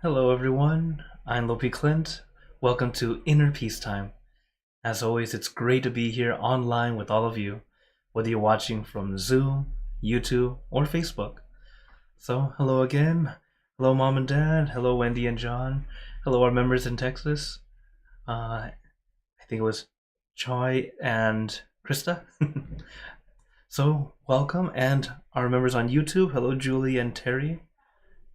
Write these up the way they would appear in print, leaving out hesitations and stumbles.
Hello, everyone. I'm Lopi Clint. Welcome to Inner Peace Time. As always, it's great to be here online with all of you, whether you're watching from Zoom, YouTube, or Facebook. So, hello again. Hello, Mom and Dad. Hello, Wendy and John. Hello, our members in Texas. I think it was Choi and Krista. So, welcome. And our members on YouTube. Hello, Julie and Terry,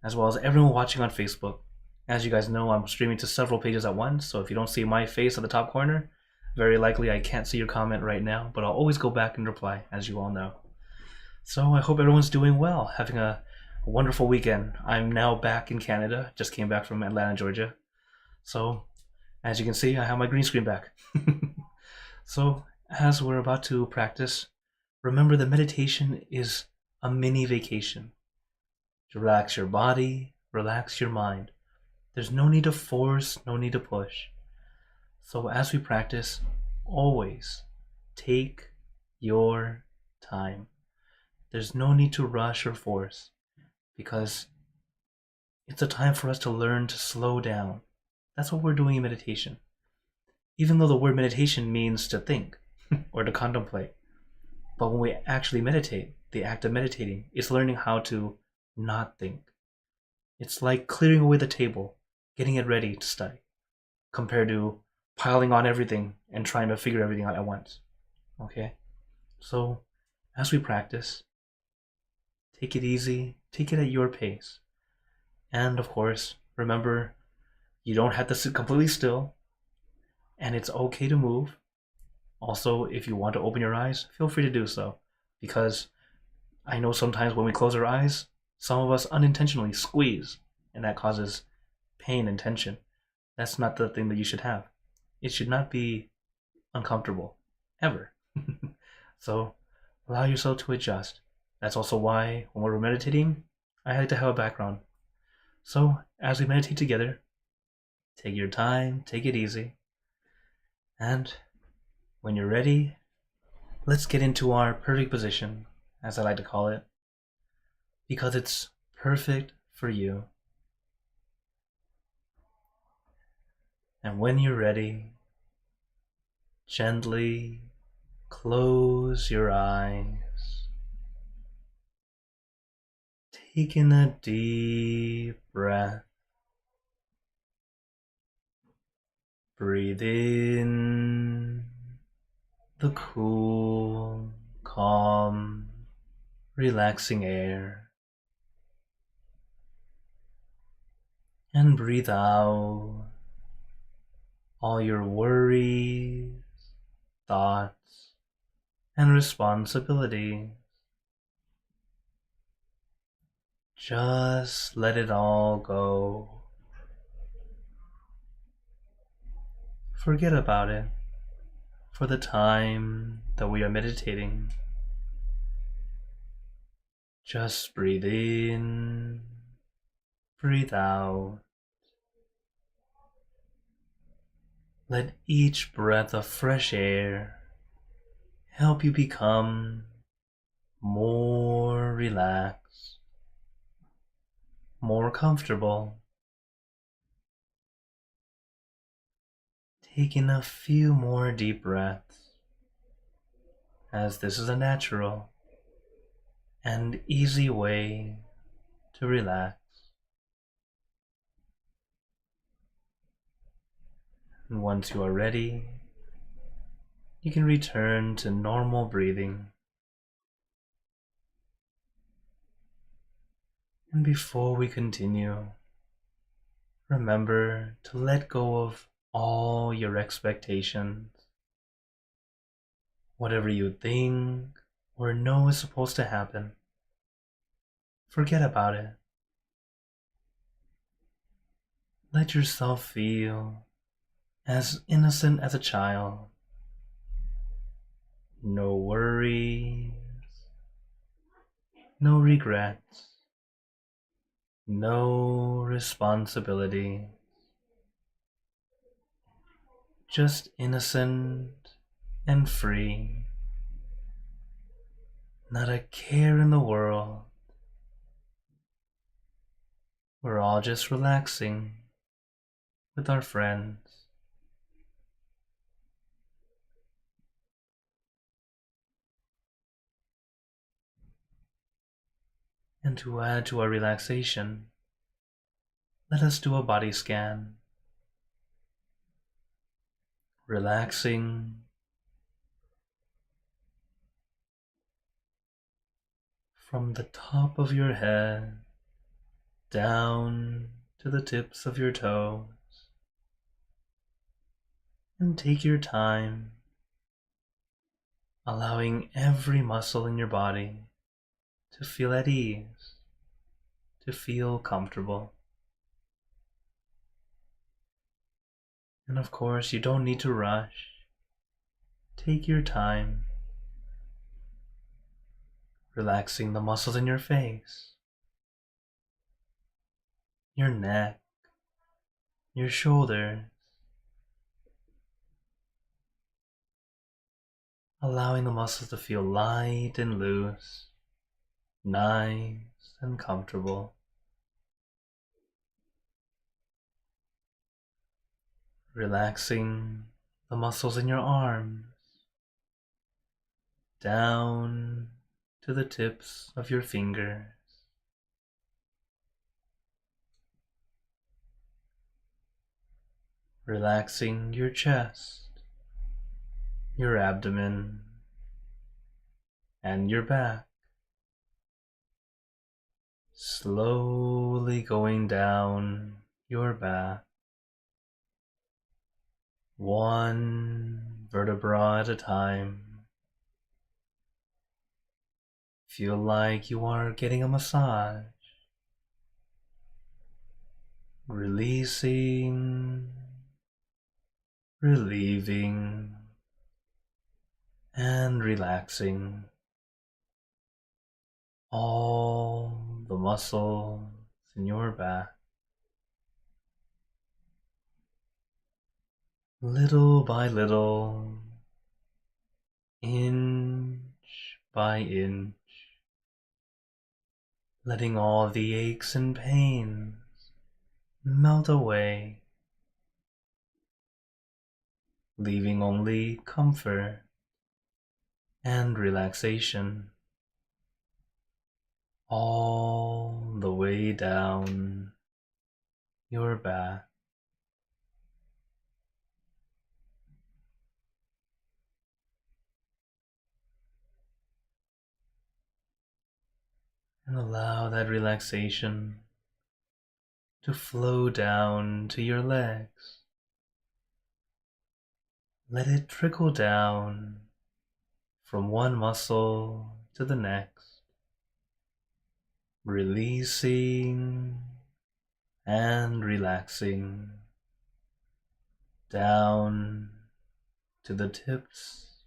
as well as everyone watching on Facebook. As you guys know, I'm streaming to several pages at once, so if you don't see my face at the top corner, very likely I can't see your comment right now, but I'll always go back and reply, as you all know. So I hope everyone's doing well, having a wonderful weekend. I'm now back in Canada, just came back from Atlanta, Georgia. So, as you can see, I have my green screen back. So, as we're about to practice, remember that meditation is a mini vacation. To relax your body, relax your mind. There's no need to force, no need to push. So as we practice, always take your time. There's no need to rush or force, because it's a time for us to learn to slow down. That's what we're doing in meditation. Even though the word meditation means to think or to contemplate. But when we actually meditate, the act of meditating is learning how to not think. It's like clearing away the table, getting it ready to study, compared to piling on everything and trying to figure everything out at once. Okay? So, as we practice, take it easy, take it at your pace. And of course, remember, you don't have to sit completely still, and it's okay to move. Also, if you want to open your eyes, feel free to do so, because I know sometimes when we close our eyes, some of us unintentionally squeeze, and that causes pain and tension. That's not the thing that you should have. It should not be uncomfortable, ever. So allow yourself to adjust. That's also why when we're meditating, I like to have a background. So as we meditate together, take your time, take it easy, and when you're ready, let's get into our perfect position, as I like to call it, because it's perfect for you. And when you're ready, gently close your eyes. Take in a deep breath. Breathe in the cool, calm, relaxing air. And breathe out all your worries, thoughts, and responsibilities. Just let it all go. Forget about it for the time that we are meditating. Just breathe in, breathe out. Let each breath of fresh air help you become more relaxed, more comfortable. Take in a few more deep breaths, as this is a natural and easy way to relax. And once you are ready, you can return to normal breathing. And before we continue, remember to let go of all your expectations. Whatever you think or know is supposed to happen, forget about it. Let yourself feel as innocent as a child. No worries, no regrets, no responsibility. Just innocent and free. Not a care in the world. We're all just relaxing with our friends. And to add to our relaxation, let us do a body scan. Relaxing from the top of your head down to the tips of your toes. And take your time, allowing every muscle in your body to feel at ease, to feel comfortable. And of course, you don't need to rush. Take your time, relaxing the muscles in your face, your neck, your shoulders, allowing the muscles to feel light and loose, nice and comfortable. Relaxing the muscles in your arms, down to the tips of your fingers. Relaxing your chest, your abdomen, and your back. Slowly going down your back, one vertebra at a time. Feel like you are getting a massage, releasing, relieving, and relaxing all the muscles in your back. Little by little, inch by inch, letting all the aches and pains melt away, leaving only comfort and relaxation all the way down your back. And allow that relaxation to flow down to your legs. Let it trickle down from one muscle to the next, releasing and relaxing down to the tips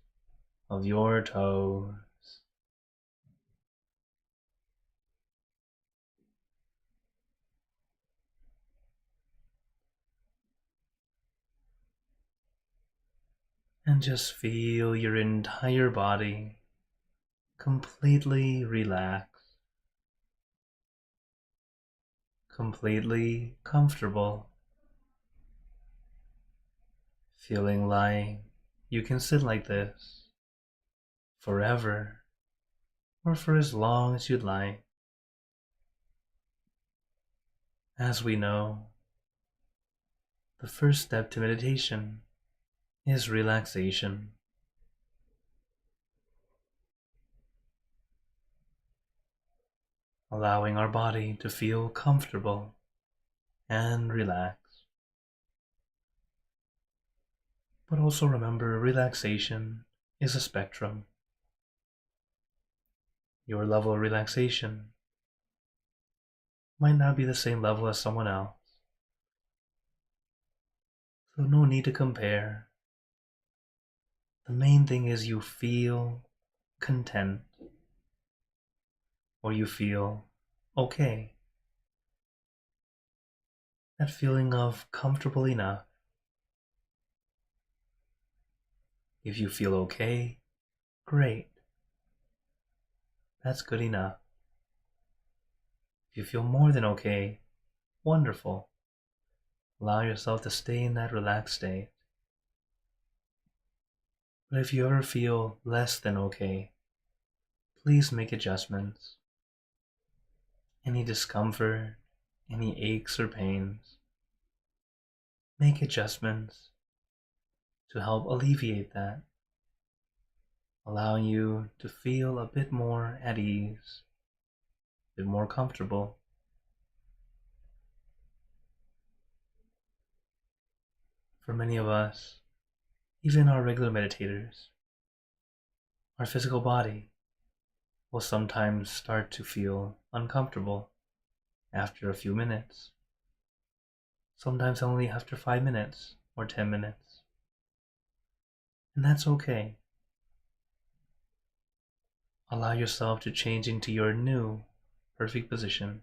of your toes. And just feel your entire body completely relaxed, completely comfortable, feeling like you can sit like this forever or for as long as you'd like. As we know, the first step to meditation is relaxation. Allowing our body to feel comfortable and relaxed. But also remember, relaxation is a spectrum. Your level of relaxation might not be the same level as someone else. So no need to compare. The main thing is you feel content, or you feel okay. That feeling of comfortable enough. If you feel okay, great. That's good enough. If you feel more than okay, Wonderful. Allow yourself to stay in that relaxed state. But if you ever feel less than okay, please make adjustments. Any discomfort, any aches or pains, make adjustments to help alleviate that, allowing you to feel a bit more at ease, a bit more comfortable. For many of us, even our regular meditators, our physical body will sometimes start to feel uncomfortable after a few minutes, sometimes only after 5 minutes or 10 minutes. And that's okay. Allow yourself to change into your new perfect position.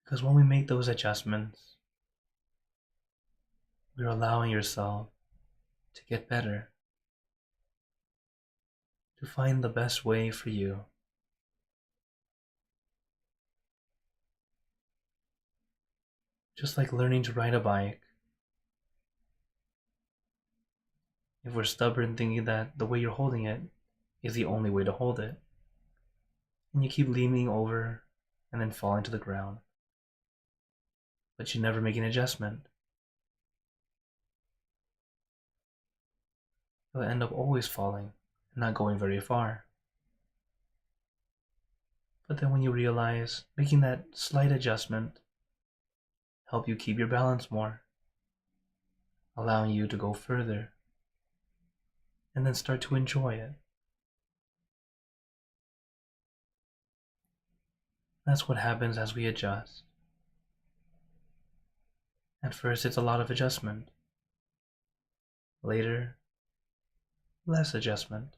Because when we make those adjustments, we're allowing yourself to get better, to find the best way for you. Just like learning to ride a bike, if we're stubborn thinking that the way you're holding it is the only way to hold it, and you keep leaning over and then falling to the ground, but you never make an adjustment, you'll end up always falling and not going very far. But then when you realize making that slight adjustment help you keep your balance more, allowing you to go further, and then start to enjoy it. That's what happens as we adjust. At first, it's a lot of adjustment. Later, less adjustment.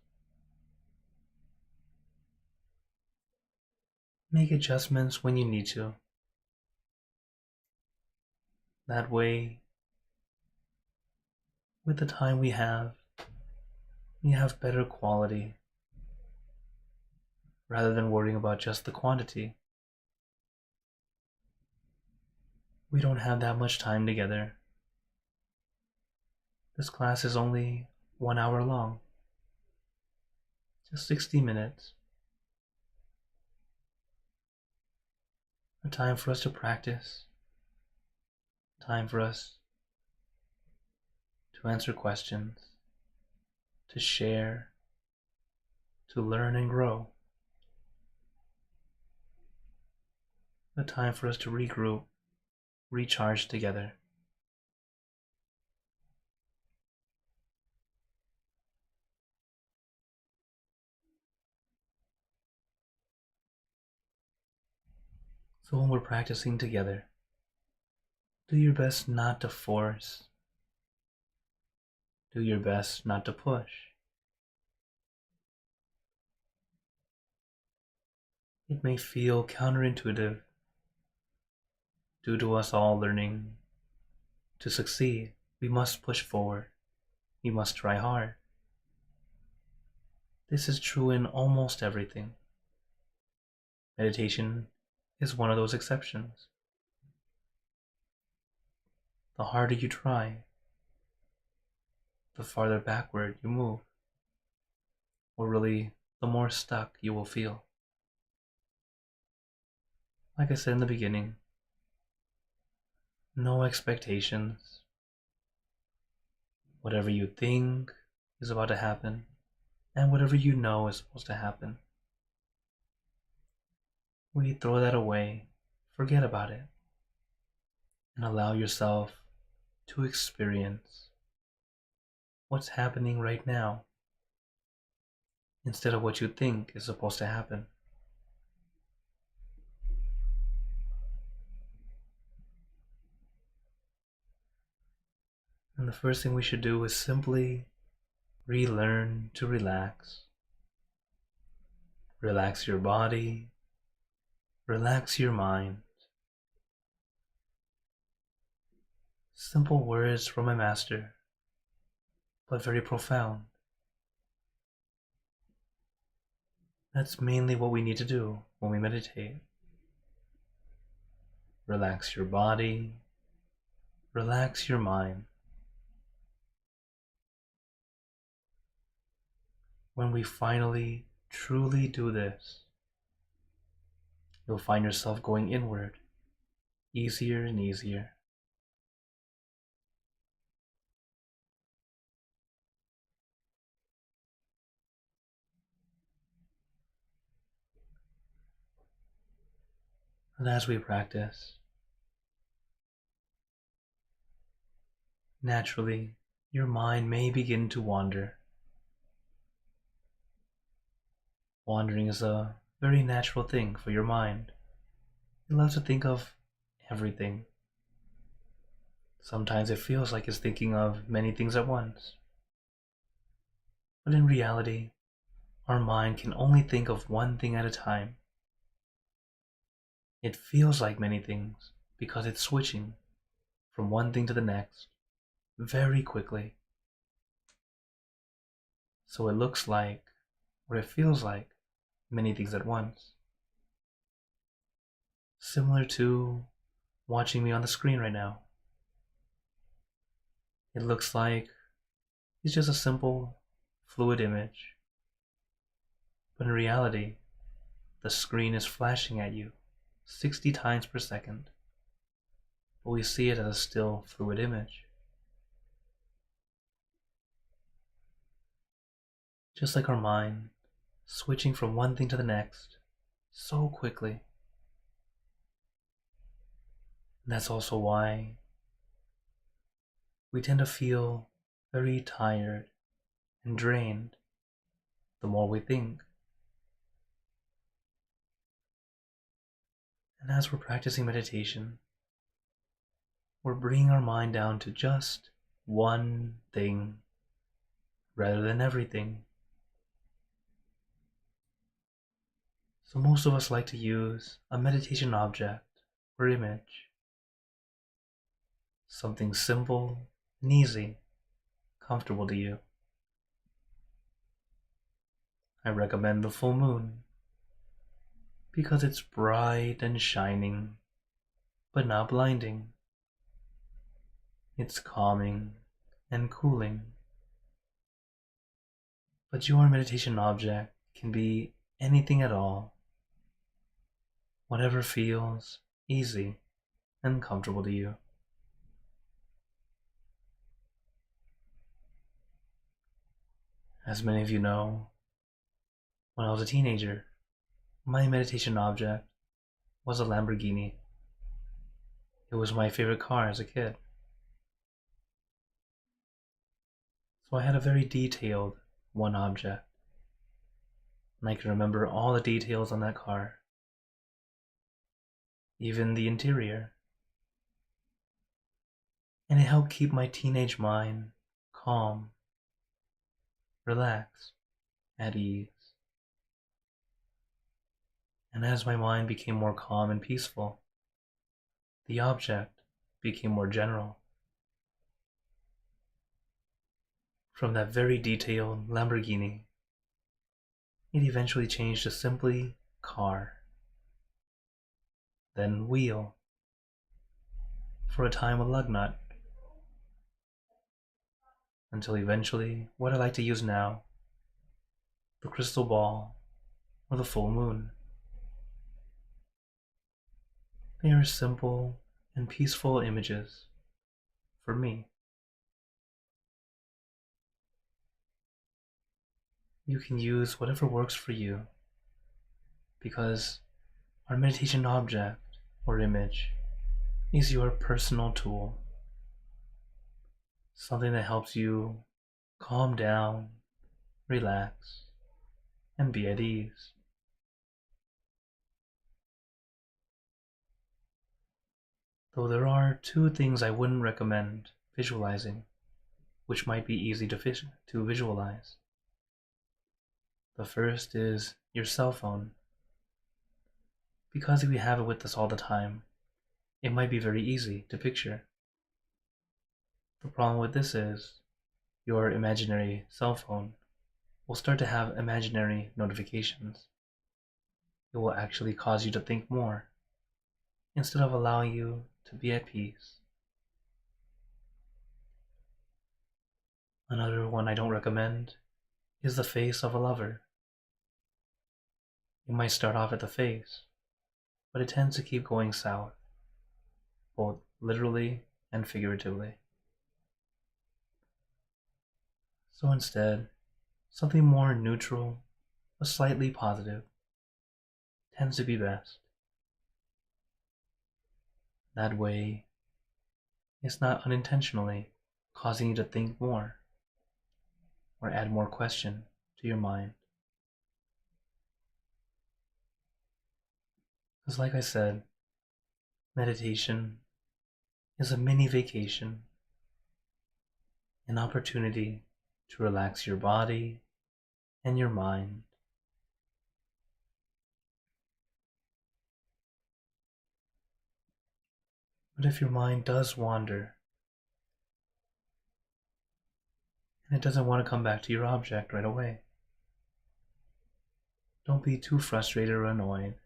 Make adjustments when you need to. That way, with the time we have better quality, rather than worrying about just the quantity. We don't have that much time together. This class is only 1 hour long, just 60 minutes. A time for us to practice, time for us to answer questions, to share, to learn and grow. A time for us to regroup, recharge together. So when we're practicing together, do your best not to force. Do your best not to push. It may feel counterintuitive due to us all learning to succeed. We must push forward. We must try hard. This is true in almost everything. Meditation is one of those exceptions. The harder you try, the farther backward you move, or really, the more stuck you will feel. Like I said in the beginning, no expectations. Whatever you think is about to happen, and whatever you know is supposed to happen. We throw that away, forget about it, and allow yourself to experience what's happening right now instead of what you think is supposed to happen. And the first thing we should do is simply relearn to relax. Relax your body, relax your mind. Simple words from a master, but very profound. That's mainly what we need to do when we meditate. Relax your body. Relax your mind. When we finally truly do this, you'll find yourself going inward, easier and easier. And as we practice, naturally, your mind may begin to wander. Wandering is a very natural thing for your mind. It loves to think of everything. Sometimes it feels like it's thinking of many things at once. But in reality, our mind can only think of one thing at a time. It feels like many things because it's switching from one thing to the next very quickly. So it looks like, or it feels like, many things at once. Similar to watching me on the screen right now. It looks like it's just a simple, fluid image. But in reality, the screen is flashing at you 60 times per second. But we see it as a still, fluid image. Just like our mind, switching from one thing to the next so quickly. And that's also why we tend to feel very tired and drained the more we think. And as we're practicing meditation, we're bringing our mind down to just one thing rather than everything. So most of us like to use a meditation object or image. Something simple and easy, comfortable to you. I recommend the full moon because it's bright and shining, but not blinding. It's calming and cooling. But your meditation object can be anything at all, whatever feels easy and comfortable to you. As many of you know, when I was a teenager, my meditation object was a Lamborghini. It was my favorite car as a kid. So I had a very detailed one object, and I can remember all the details on that car, even the interior. And it helped keep my teenage mind calm, relaxed, at ease. And as my mind became more calm and peaceful, the object became more general. From that very detailed Lamborghini, it eventually changed to simply car, then wheel, for a time a lug nut, until eventually what I like to use now, the crystal ball or the full moon. They are simple and peaceful images for me. You can use whatever works for you, because our meditation object or image is your personal tool, something that helps you calm down, relax, and be at ease. Though there are two things I wouldn't recommend visualizing, which might be easy to visualize. The first is your cell phone. Because if we have it with us all the time, it might be very easy to picture. The problem with this is your imaginary cell phone will start to have imaginary notifications. It will actually cause you to think more. instead of allowing you to be at peace. Another one I don't recommend is the face of a lover. You might start off at the face, but it tends to keep going south, both literally and figuratively. So instead, something more neutral, but slightly positive, tends to be best. That way, it's not unintentionally causing you to think more or add more question to your mind. Because like I said, meditation is a mini vacation, an opportunity to relax your body and your mind. But if your mind does wander, and it doesn't want to come back to your object right away, don't be too frustrated or annoyed.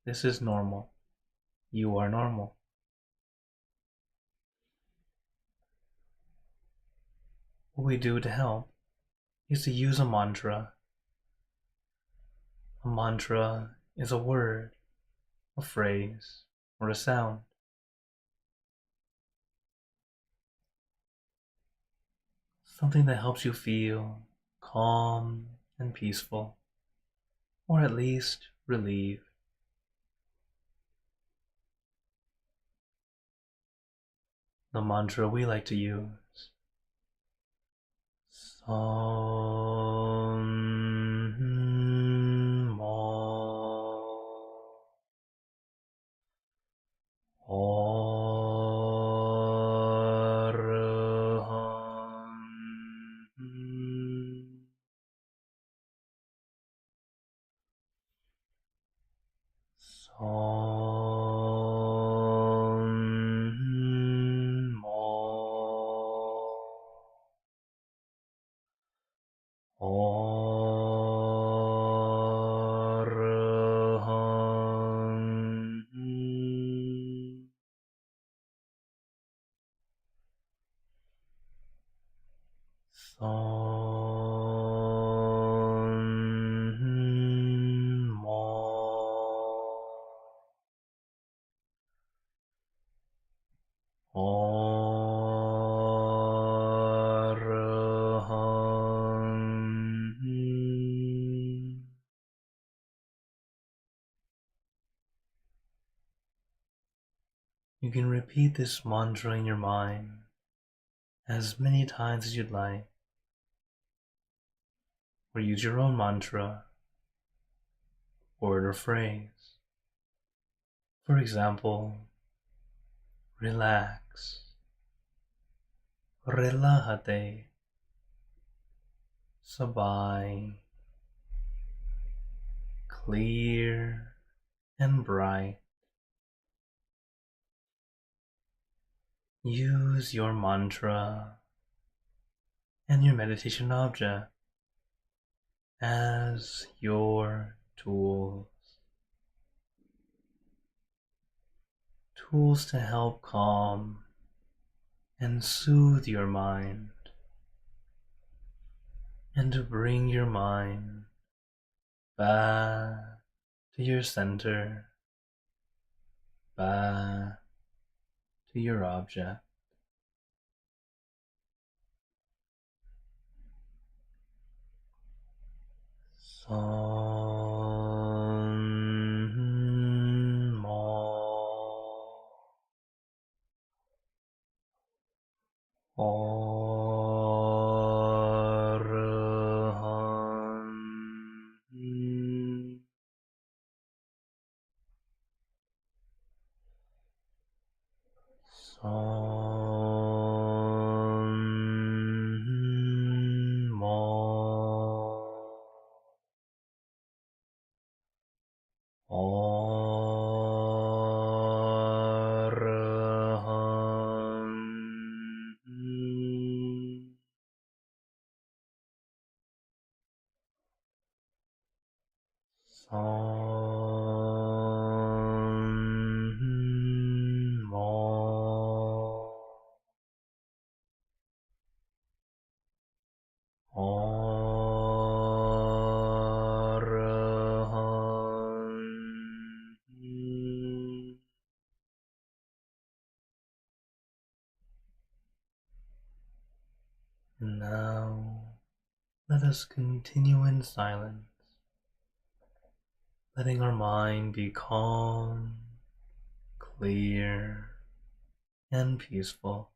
This is normal. You are normal. What we do to help is to use a mantra. A mantra is a word, a phrase, or a sound. Something that helps you feel calm and peaceful, or at least relieved. The mantra we like to use: Om Mo Arham Om Mo Arham Om Mo Arham. You can repeat this mantra in your mind as many times as you'd like, or use your own mantra, word or phrase. For example, relax, relájate, sabay, clear and bright. Use your mantra and your meditation object as your tools. Tools to help calm and soothe your mind, and to bring your mind back to your center, back to your object. Om Mo Arham Om Mo Arham. Om Arahant. Now, let us continue in silence, letting our mind be calm, clear, and peaceful.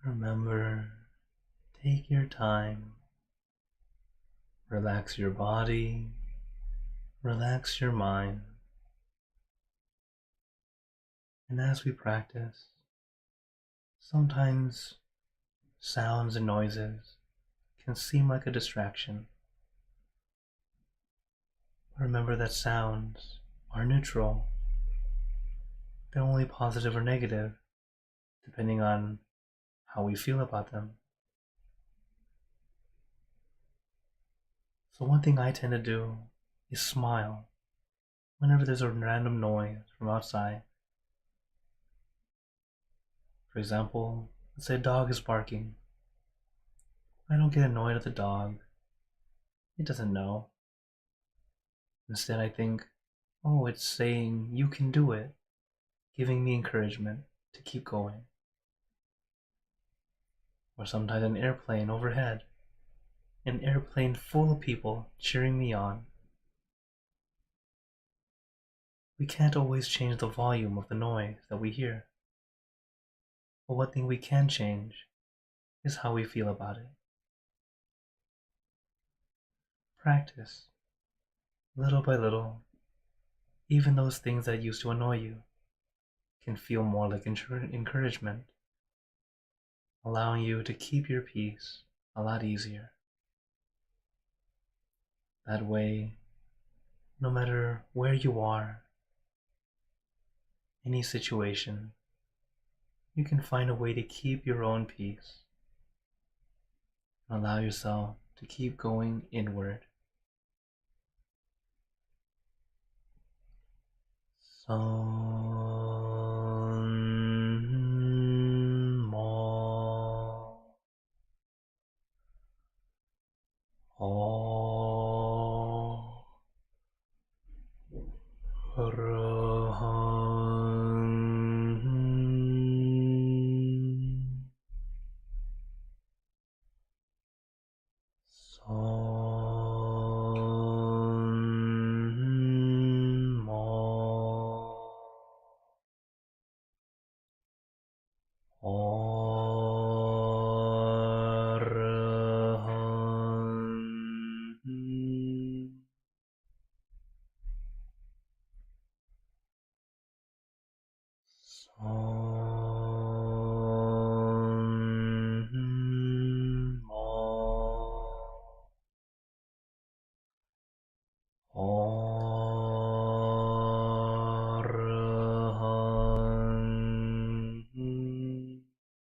Remember, take your time. Relax your body, relax your mind. And as we practice, sometimes sounds and noises can seem like a distraction. Remember that sounds are neutral. They're only positive or negative, depending on how we feel about them. So one thing I tend to do is smile whenever there's a random noise from outside. For example, let's say a dog is barking. I don't get annoyed at the dog. It doesn't know. Instead, I think, oh, it's saying you can do it, giving me encouragement to keep going. Or sometimes an airplane overhead, an airplane full of people cheering me on. We can't always change the volume of the noise that we hear. But one thing we can change is how we feel about it. Practice, little by little, even those things that used to annoy you can feel more like encouragement, allowing you to keep your peace a lot easier. That way, no matter where you are, any situation, you can find a way to keep your own peace and allow yourself to keep going inward. Son mo o Rahan Son mo Arahant Son mo Arahant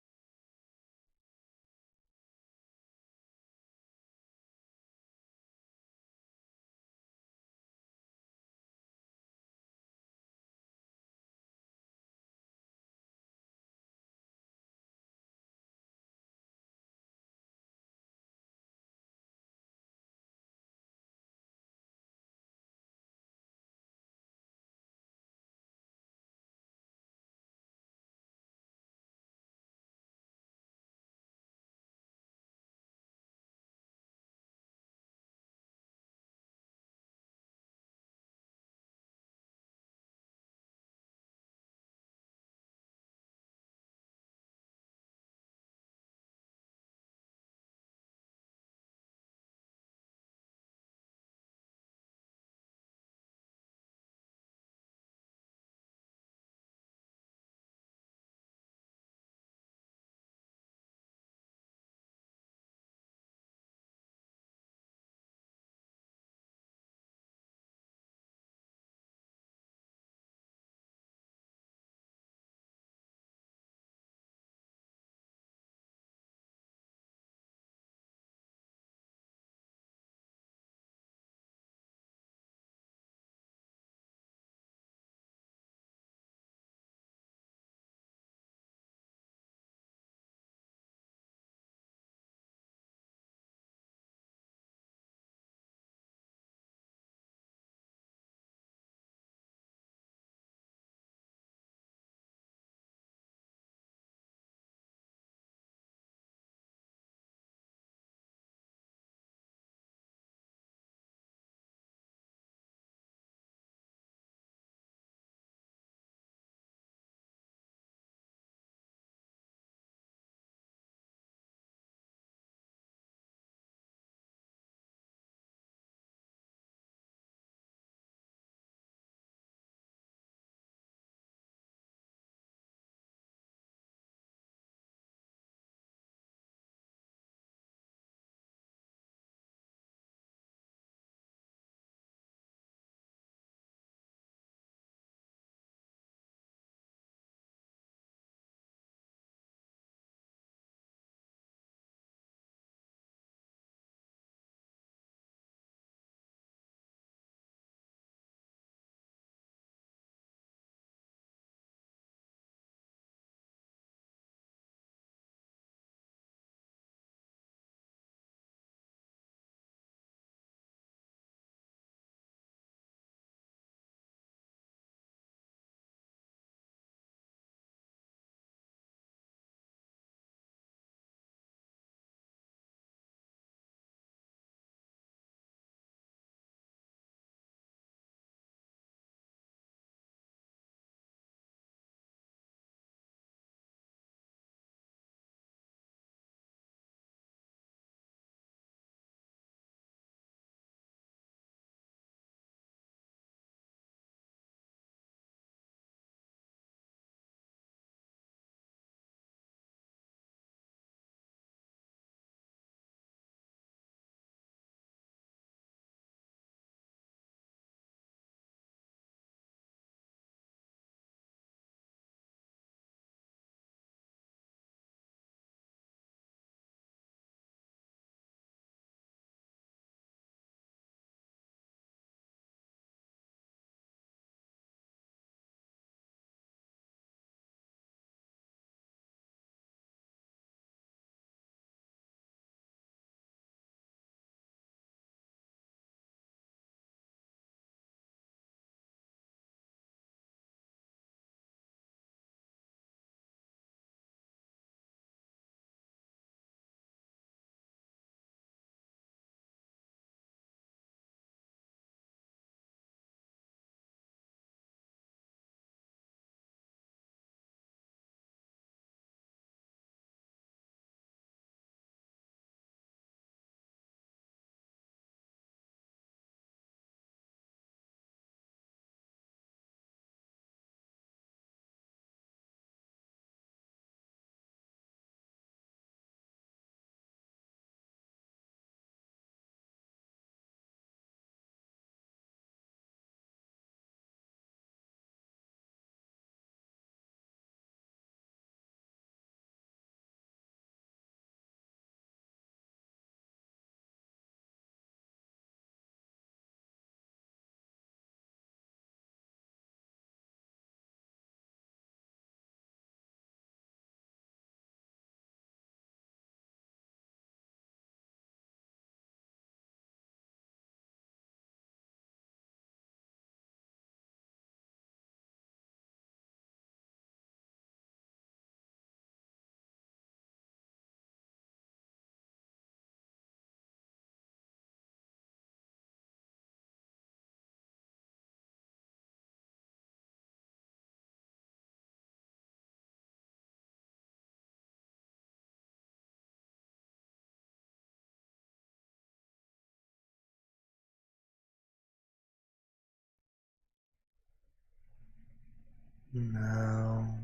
Now,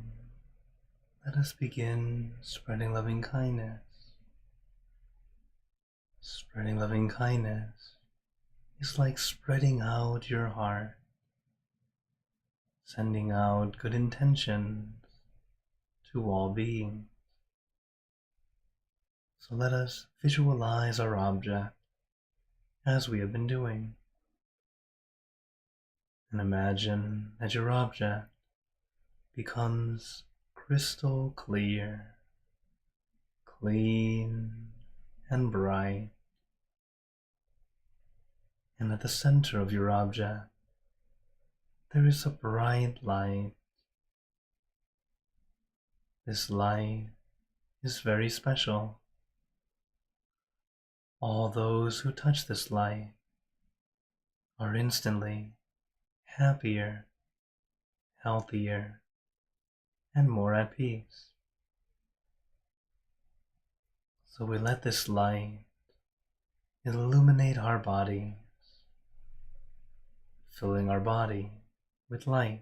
let us begin spreading loving kindness. Spreading loving kindness is like spreading out your heart, sending out good intentions to all beings. So let us visualize our object as we have been doing, and imagine that your object becomes crystal clear, clean and bright, and at the center of your object there is a bright light. This light is very special. All those who touch this light are instantly happier, healthier, and more at peace. So we let this light illuminate our bodies, filling our body with light.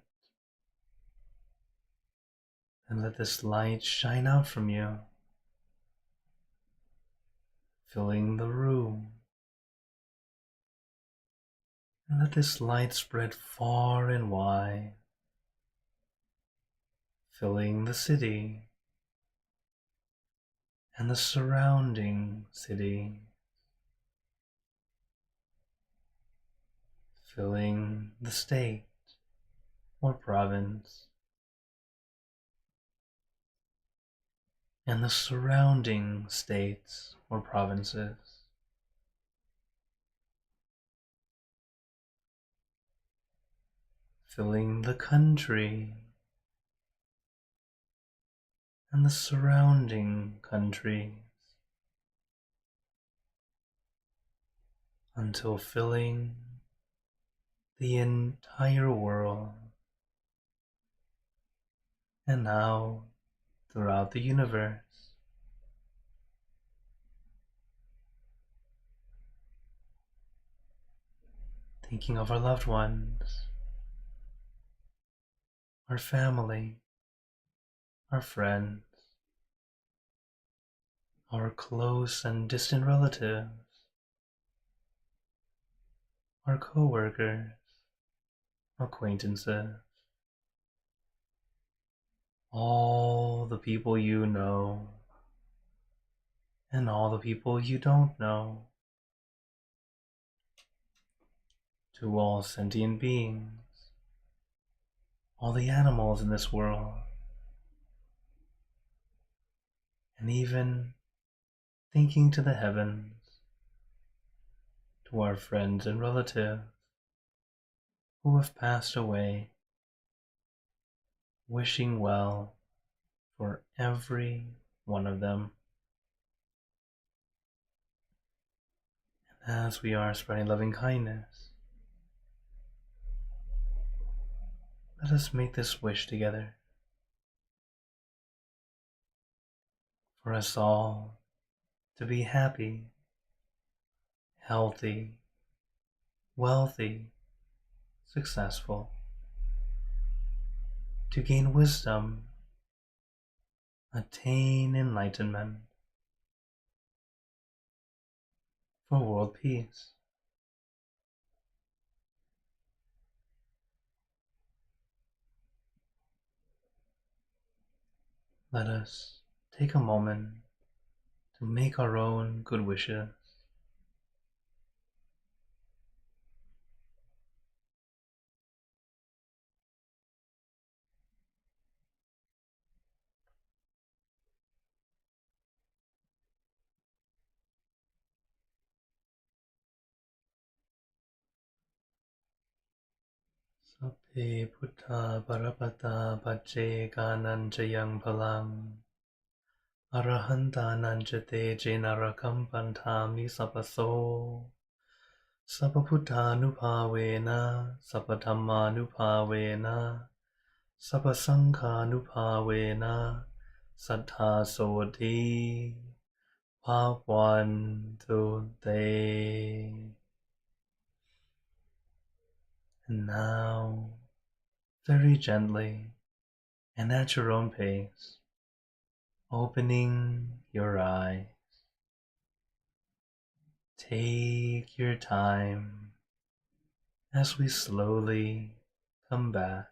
And let this light shine out from you, filling the room. And let this light spread far and wide, filling the city and the surrounding city, filling the state or province and the surrounding states or provinces. Filling the country and the surrounding countries, until filling the entire world, and now throughout the universe. Thinking of our loved ones, our family, our friends, our close and distant relatives, our co-workers, acquaintances, all the people you know, and all the people you don't know, to all sentient beings, all the animals in this world, and even thinking to the heavens, to our friends and relatives who have passed away, wishing well for every one of them. And as we are spreading loving kindness, let us make this wish together for us all to be happy, healthy, wealthy, successful, to gain wisdom, attain enlightenment, for world peace. Let us take a moment to make our own good wishes. Sabbe Buddha Parapata Pace Gananjayang Palang Arahantananjate Jenarakam Pantami Sapaso Sapaputanupavena Sapatamanupavena Sapasanghanupavena Sattha Sodhi Bhavantu Te. And now, very gently, And at your own pace, opening your eyes. Take your time as we slowly come back.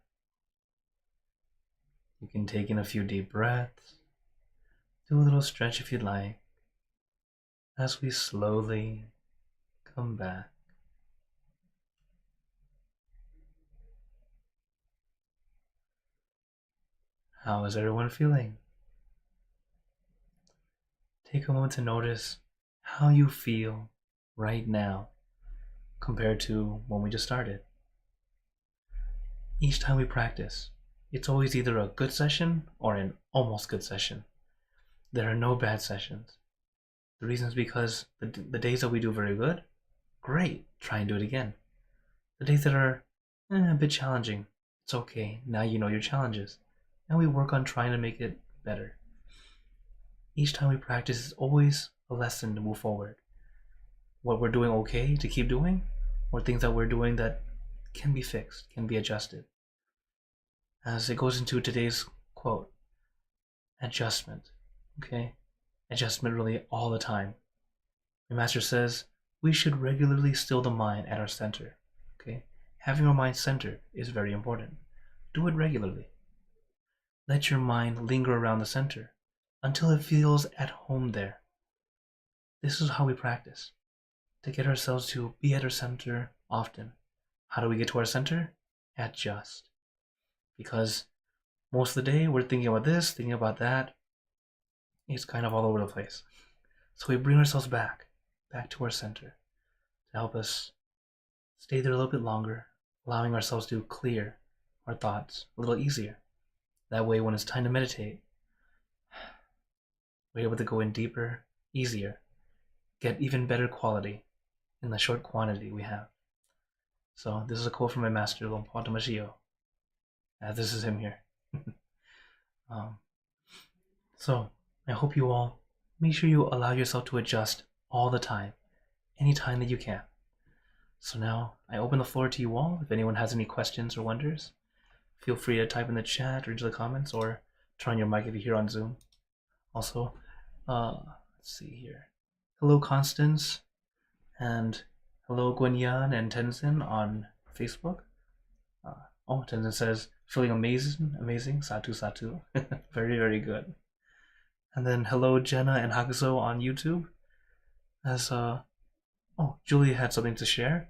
You can take in a few deep breaths, do a little stretch if you'd like, as we slowly come back. How is everyone feeling? Take a moment to notice how you feel right now compared to when we just started. Each time we practice, it's always either a good session or an almost good session. There are no bad sessions. The reason is because the days that we do very good, great, try and do it again. The days that are a bit challenging, it's okay, now you know your challenges, and we work on trying to make it better. Each time we practice is always a lesson to move forward. What we're doing okay to keep doing, or things that we're doing that can be fixed, can be adjusted. As it goes into today's quote, adjustment, okay? Adjustment really all the time. The master says we should regularly still the mind at our center, okay? Having our mind centered is very important. Do it regularly. Let your mind linger around the center until it feels at home there. This is how we practice, to get ourselves to be at our center often. How do we get to our center? Adjust. Because most of the day we're thinking about this, thinking about that. It's kind of all over the place. So we bring ourselves back to our center to help us stay there a little bit longer, allowing ourselves to clear our thoughts a little easier. That way when it's time to meditate, we're able to go in deeper, easier, get even better quality in the short quantity we have. So this is a quote from my master, Lompo Tamashio. This is him here. So I hope you all make sure you allow yourself to adjust all the time, anytime that you can. So now I open the floor to you all. If anyone has any questions or wonders, feel free to type in the chat or into the comments, or turn on your mic if you're here on Zoom. Also, let's see here. Hello Constance, and hello Gwenyan and Tenzin on Facebook. Tenzin says, feeling amazing, Satu Satu. Very, very good. And then hello Jenna and Hakuso on YouTube. As Julia had something to share.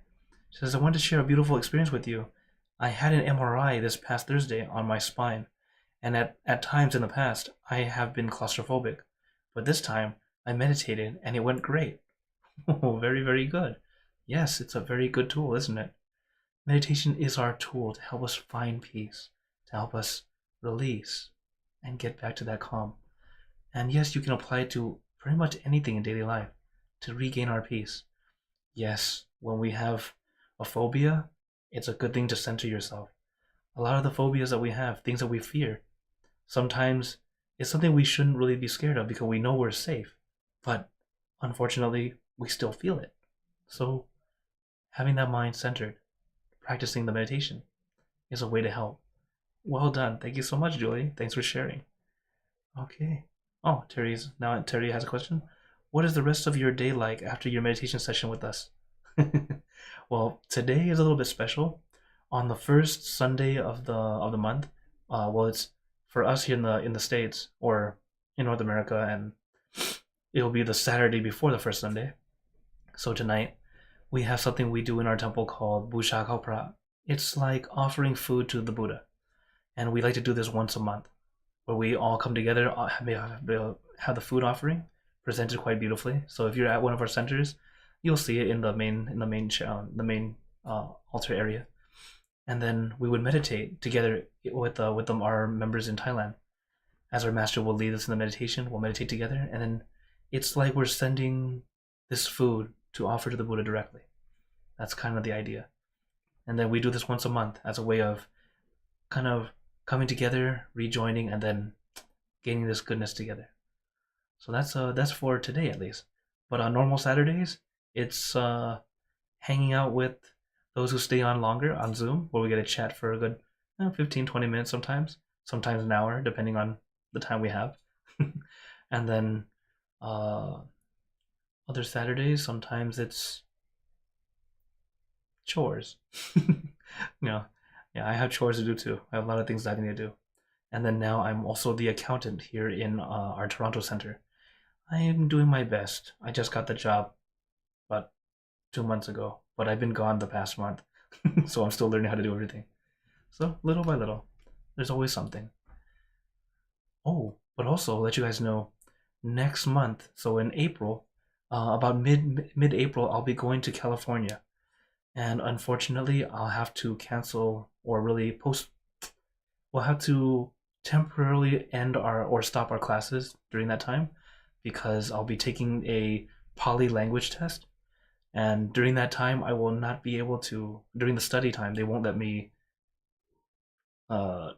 She says, I wanted to share a beautiful experience with you. I had an MRI this past Thursday on my spine, and at times in the past I have been claustrophobic, but this time I meditated and it went great. Oh, very, very good. Yes, it's a very good tool, isn't it? Meditation is our tool to help us find peace, to help us release and get back to that calm. And yes, you can apply it to pretty much anything in daily life to regain our peace. Yes, when we have a phobia, it's a good thing to center yourself. A lot of the phobias that we have, things that we fear, sometimes it's something we shouldn't really be scared of because we know we're safe. But unfortunately, we still feel it. So having that mind centered, practicing the meditation, is a way to help. Well done. Thank you so much, Julie. Thanks for sharing. Okay. Oh, Terry has a question. What is the rest of your day like after your meditation session with us? Well, today is a little bit special. On the first Sunday of the month, it's for us here in the States or in North America, and it'll be the Saturday before the first Sunday. So tonight we have something we do in our temple called Busha Pra. It's like offering food to the Buddha, and we like to do this once a month, where we all come together, have the food offering presented quite beautifully. So if you're at one of our centers, you'll see it in the main altar area. And then we would meditate together with our members in Thailand. As our master will lead us in the meditation, we'll meditate together, and then it's like we're sending this food to offer to the Buddha directly. That's kind of the idea. And then we do this once a month as a way of kind of coming together, rejoining, and then gaining this goodness together. So that's for today at least. But on normal Saturdays, it's hanging out with those who stay on longer on Zoom, where we get a chat for a good 15-20 minutes sometimes. sometimes an hour, depending on the time we have. And then other Saturdays, sometimes it's chores. Yeah, I have chores to do too. I have a lot of things that I need to do. And then now I'm also the accountant here in our Toronto center. I am doing my best. I just got the job about 2 months ago, but I've been gone the past month, so I'm still learning how to do everything. So little by little, there's always something. Oh, but also let you guys know, next month, so in April, about mid April, I'll be going to California, and unfortunately, I'll have to cancel or really post. We'll have to temporarily end our or stop our classes during that time because I'll be taking a poly language test, and during that time, I will not be able to. During the study time, they won't let me uh,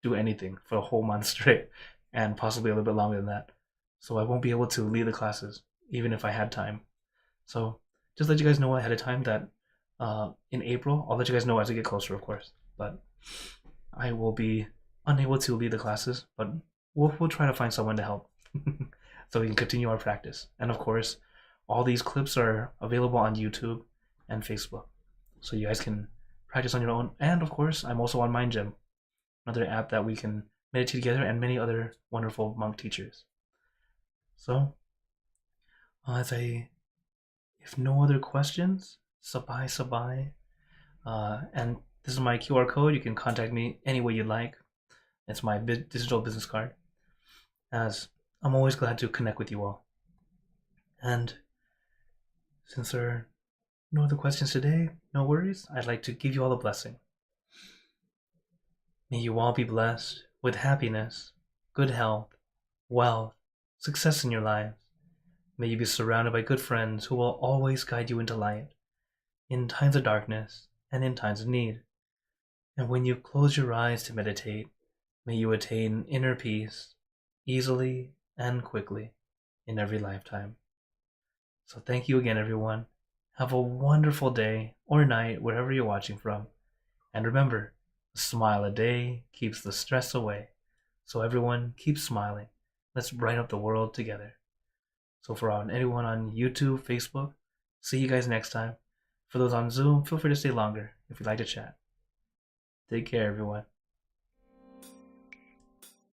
do anything for a whole month straight, and possibly a little bit longer than that. So I won't be able to lead the classes, even if I had time. So just let you guys know ahead of time that in April, I'll let you guys know as we get closer, of course. But I will be unable to lead the classes, but we'll try to find someone to help so we can continue our practice. And of course, all these clips are available on YouTube and Facebook, so you guys can practice on your own. And of course, I'm also on MindGym, another app that we can meditate together, and many other wonderful monk teachers. So, if no other questions, sabai sabai. And this is my QR code. You can contact me any way you'd like. It's my digital business card. As I'm always glad to connect with you all. And since there are no other questions today, no worries. I'd like to give you all a blessing. May you all be blessed with happiness, good health, wealth, success in your lives. May you be surrounded by good friends who will always guide you into light, in times of darkness and in times of need. And when you close your eyes to meditate, may you attain inner peace easily and quickly in every lifetime. So thank you again, everyone. Have a wonderful day or night wherever you're watching from. And remember, a smile a day keeps the stress away. So everyone, keep smiling. Let's brighten up the world together. So for anyone on YouTube, Facebook, see you guys next time. For those on Zoom, feel free to stay longer if you'd like to chat. Take care, everyone.